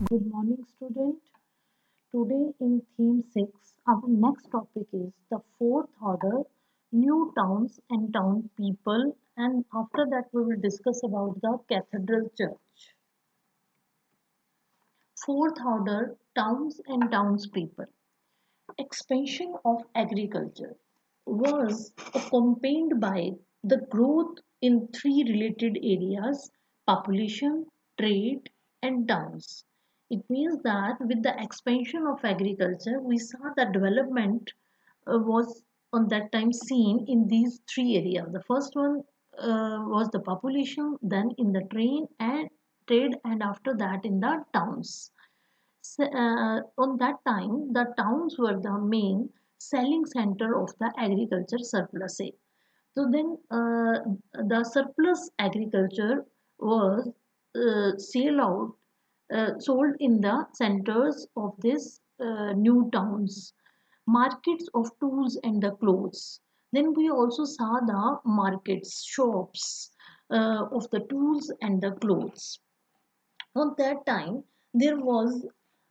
Good morning, student. Today in theme 6, our next topic is the fourth order, new towns and town people, and after that we will discuss about the cathedral church. Fourth order, towns and townspeople. Expansion of agriculture was accompanied by the growth in three related areas: population, trade, and towns. It means that with the expansion of agriculture, we saw the development was on that time seen in these three areas. The first one was the population, then in the train and trade, and after that in the towns. On that time, the towns were the main selling center of the agriculture surplus. So then, the surplus agriculture was sold in the centers of these new towns, markets of tools and the clothes. Then we also saw the markets, shops of the tools and the clothes. On that time, there was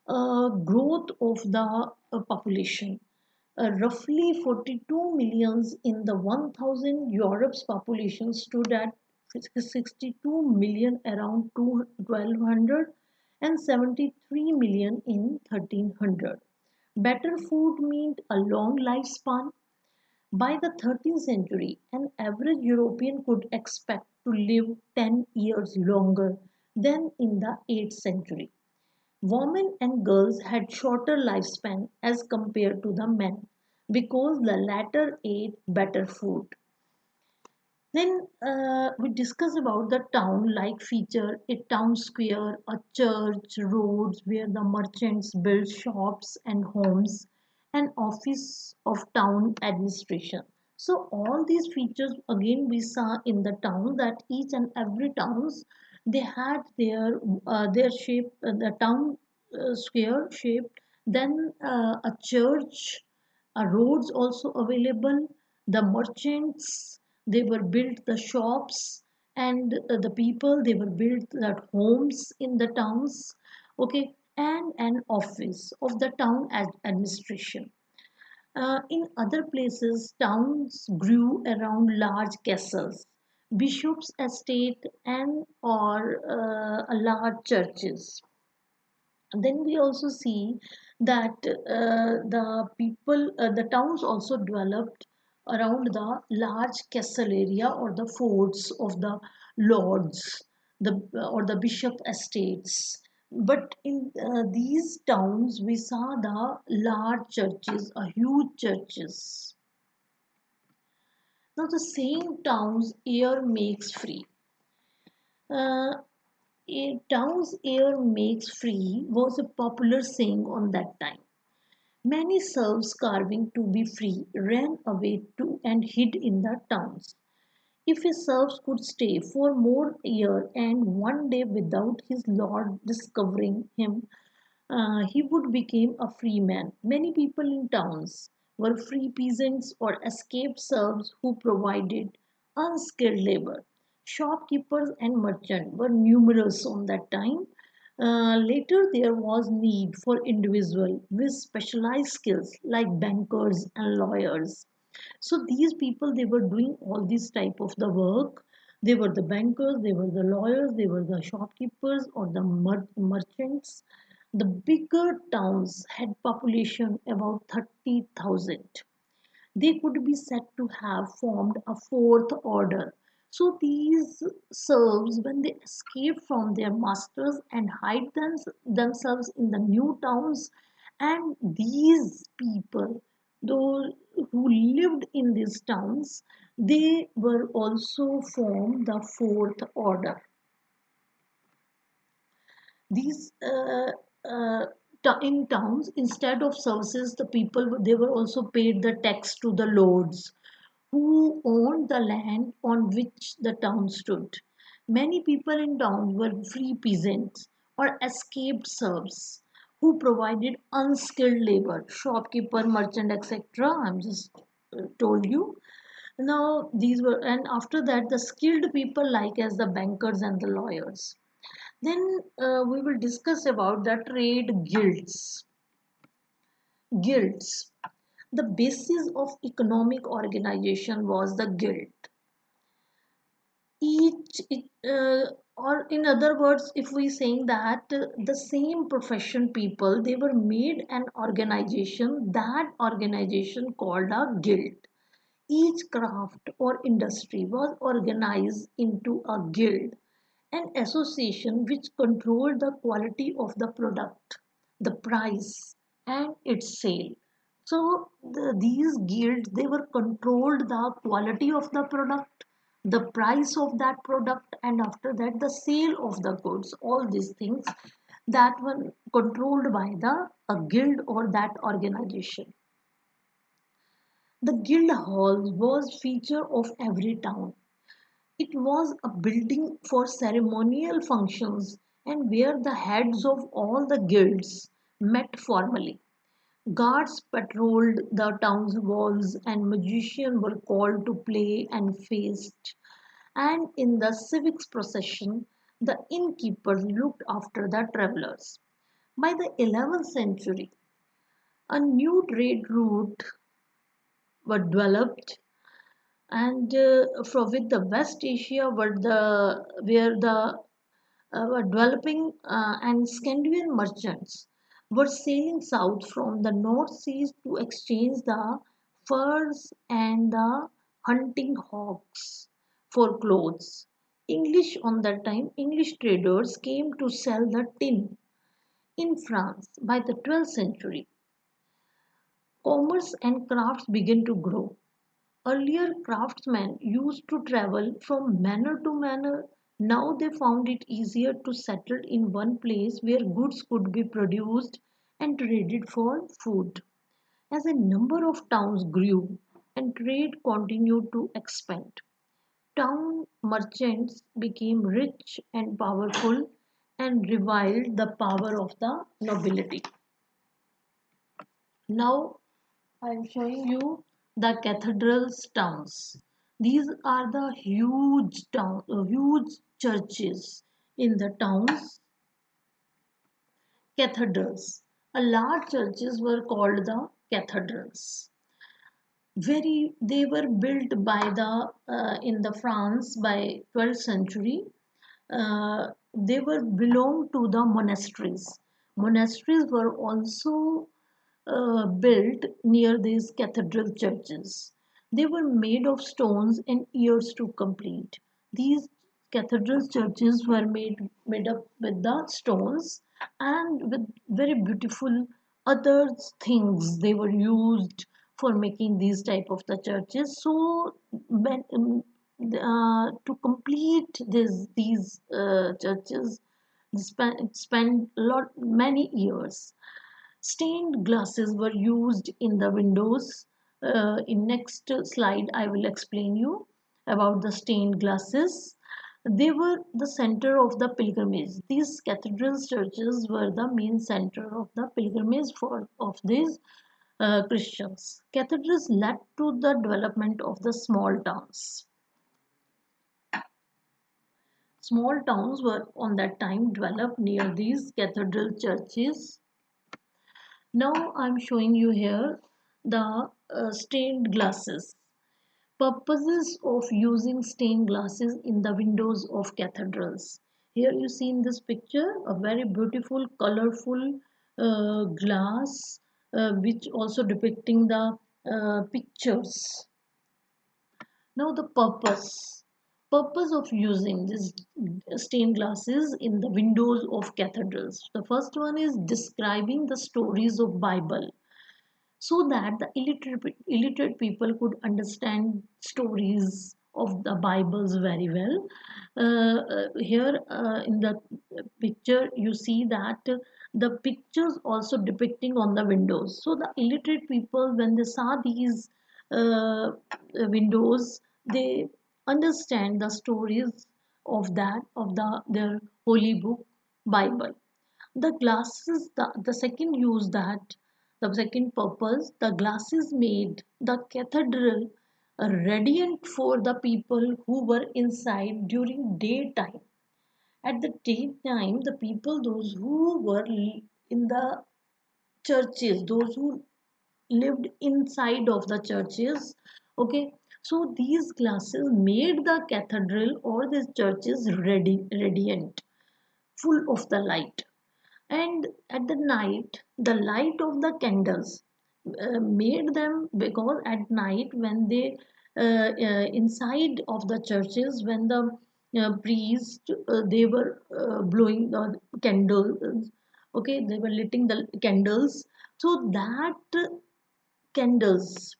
a growth of the population. Roughly 42 millions in the 1000, Europe's population stood at 62 million around 1200 and 73 million in 1300. Better food meant a long lifespan. By the 13th century, an average European could expect to live 10 years longer than in the 8th century. Women and girls had shorter lifespan as compared to the men because the latter ate better food. Then we discuss about the town like feature, a town square, a church, roads where the merchants build shops and homes, an office of town administration. So all these features again we saw in the town, that each and every towns they had their shape, the town square shaped, then a church, roads also available, the merchants they were built the shops, and the people they were built that homes in the towns, okay, and an office of the town administration. In other places towns grew around large castles, bishops estate, and or large churches. Then we also see that the towns also developed around the large castle area or the forts of the lords, the or the bishop estates. But in these towns, we saw the large churches, huge churches. Now, the same towns air makes free. Uh, a town's air makes free was a popular saying on that time. Many serfs carving to be free ran away to and hid in the towns. If a serf could stay for more year and one day without his lord discovering him, he would become a free man. Many people in towns were free peasants or escaped serfs who provided unskilled labor. Shopkeepers and merchants were numerous on that time. Later, there was need for individuals with specialized skills like bankers and lawyers. So these people they were doing all these type of the work. They were the bankers, they were the lawyers, they were the shopkeepers or the merchants. The bigger towns had population about 30,000. They could be said to have formed a fourth order. So these serfs, when they escape from their masters and hide themselves in the new towns, and these people, those who lived in these towns, they were also formed the fourth order. These in towns, instead of services, the people they were also paid the tax to the lords who owned the land on which the town stood. Many people in towns were free peasants or escaped serfs who provided unskilled labor, shopkeeper, merchant, etc. I'm just told you. Now these were, and after that the skilled people like as the bankers and the lawyers. Then we will discuss about the trade guilds. Guilds. The basis of economic organization was the guild. Each, or in other words, if we saying that the same profession people, they were made an organization. That organization called a guild. Each craft or industry was organized into a guild, an association which controlled the quality of the product, the price, and its sale. So these guilds, they were controlled the quality of the product, the price of that product, and after that the sale of the goods. All these things that were controlled by the a guild or that organization. The guild hall was feature of every town. It was a building for ceremonial functions and where the heads of all the guilds met formally. Guards patrolled the town's walls and magicians were called to play and feast. And in the civics procession, the innkeepers looked after the travelers. By the 11th century, a new trade route was developed and from with the West Asia where the were developing and Scandinavian merchants were sailing south from the North Seas to exchange the furs and the hunting hogs for clothes. English on that time, English traders came to sell the tin in France. By the 12th century, commerce and crafts began to grow. Earlier craftsmen used to travel from manor to manor. Now they found it easier to settle in one place where goods could be produced and traded for food. As a number of towns grew and trade continued to expand, town merchants became rich and powerful and reviled the power of the nobility. Now I am showing you the cathedrals towns. These are the huge churches in the towns. Cathedrals. A large churches were called the cathedrals. They were built by the in the France by 12th century. They were belonged to the monasteries. Monasteries were also built near these cathedral churches. They were made of stones and years to complete. These cathedral churches were made up with the stones and with very beautiful other things they were used for making these type of the churches. So when, to complete these churches spent lot many years. Stained glasses were used in the windows. In next slide, I will explain you about the stained glasses. They were the center of the pilgrimage. These cathedral churches were the main center of the pilgrimage for of these Christians. Cathedrals led to the development of the small towns. Small towns were on that time developed near these cathedral churches. Now I'm showing you here the stained glasses. Purposes of using stained glasses in the windows of cathedrals. Here you see in this picture a very beautiful colorful glass which also depicting the pictures. Now the purpose of using these stained glasses in the windows of cathedrals. The first one is describing the stories of Bible so that the illiterate people could understand stories of the Bibles very well. Here in the picture you see that the pictures also depicting on the windows. So the illiterate people when they saw these windows, they understand the stories of their holy book Bible. The glasses, the second use that the second purpose, the glasses made the cathedral radiant for the people who were inside during daytime. At the same time, the people, those who were in the churches, those who lived inside of the churches, okay, so these glasses made the cathedral or the churches radiant, full of the light. And at the night, the light of the candles made them, because at night when they inside of the churches, when the priest they were blowing the candles, okay, they were lighting the candles, so that candles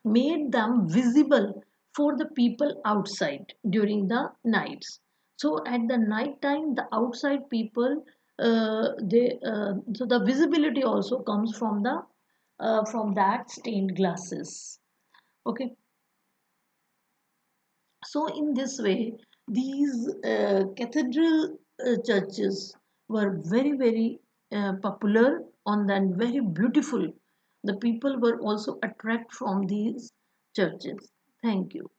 made them visible for the people outside during the nights. So at the night time, the outside people, they so the visibility also comes from that stained glasses. Okay, so in this way, these cathedral churches were very popular on and very beautiful. The people were also attracted from these churches. Thank you.